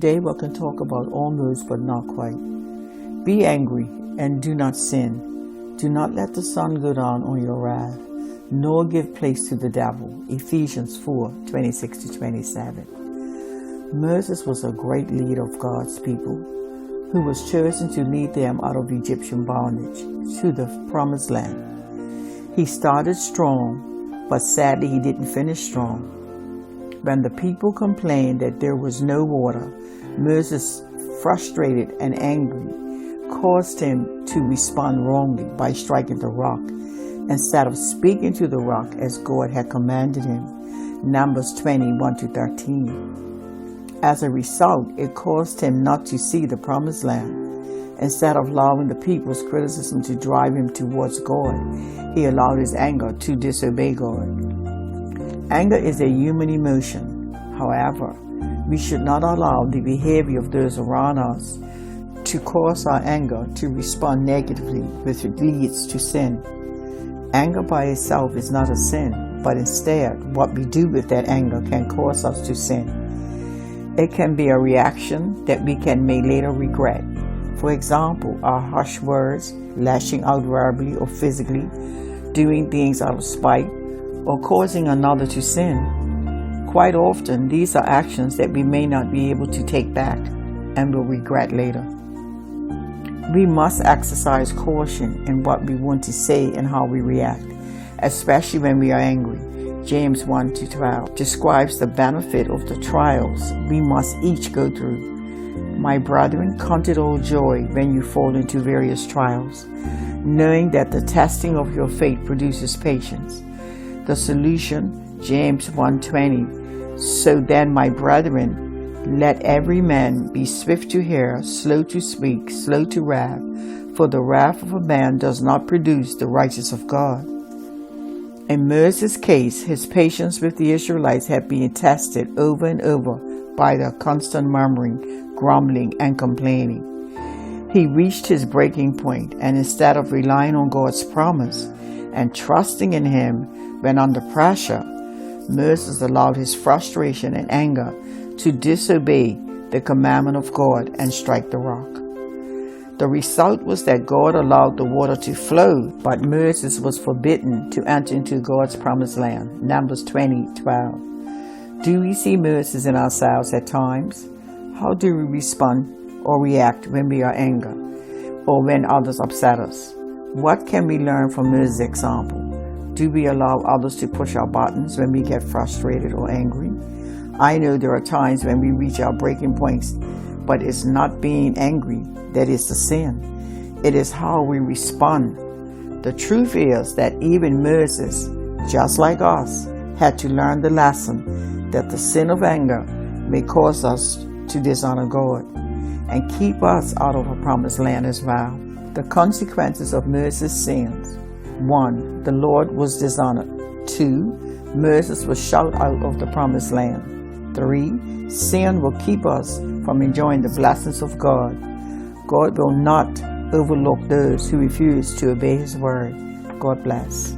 Today we can talk about almost but not quite. Be angry and do not sin. Do not let the sun go down on your wrath, nor give place to the devil. Ephesians 4:26-27. Moses was a great leader of God's people who was chosen to lead them out of Egyptian bondage to the promised land. He started strong, but sadly he didn't finish strong. When the people complained that there was no water, Moses, frustrated and angry, caused him to respond wrongly by striking the rock instead of speaking to the rock as God had commanded him. Numbers 20:1-13. As a result, it caused him not to see the promised land. Instead of allowing the people's criticism to drive him towards God, he allowed his anger to disobey God. Anger is a human emotion. However, we should not allow the behavior of those around us to cause our anger to respond negatively, which leads to sin. Anger by itself is not a sin, but instead, what we do with that anger can cause us to sin. It can be a reaction that we may later regret. For example, our harsh words, lashing out verbally or physically, doing things out of spite, or causing another to sin. Quite often, these are actions that we may not be able to take back and will regret later. We must exercise caution in what we want to say and how we react, especially when we are angry. James 1-12 describes the benefit of the trials we must each go through. My brethren, count it all joy when you fall into various trials, knowing that the testing of your faith produces patience. The solution, James 1:20. So then, my brethren, let every man be swift to hear, slow to speak, slow to wrath, for the wrath of a man does not produce the righteousness of God. In Moses' case, his patience with the Israelites had been tested over and over by their constant murmuring, grumbling, and complaining. He reached his breaking point, and instead of relying on God's promise and trusting in Him when under pressure, Moses allowed his frustration and anger to disobey the commandment of God and strike the rock. The result was that God allowed the water to flow, but Moses was forbidden to enter into God's promised land. Numbers 20:12. Do we see Moses in ourselves at times? How do we respond or react when we are angry or when others upset us? What can we learn from Moses' example? Do we allow others to push our buttons when we get frustrated or angry? I know there are times when we reach our breaking points, but it's not being angry that is the sin. It is how we respond. The truth is that even Moses, just like us, had to learn the lesson that the sin of anger may cause us to dishonor God and keep us out of a promised land as well. The consequences of Moses' sins: 1. The Lord was dishonored. 2. Moses was shut out of the promised land. 3. Sin will keep us from enjoying the blessings of God. God will not overlook those who refuse to obey His word. God bless.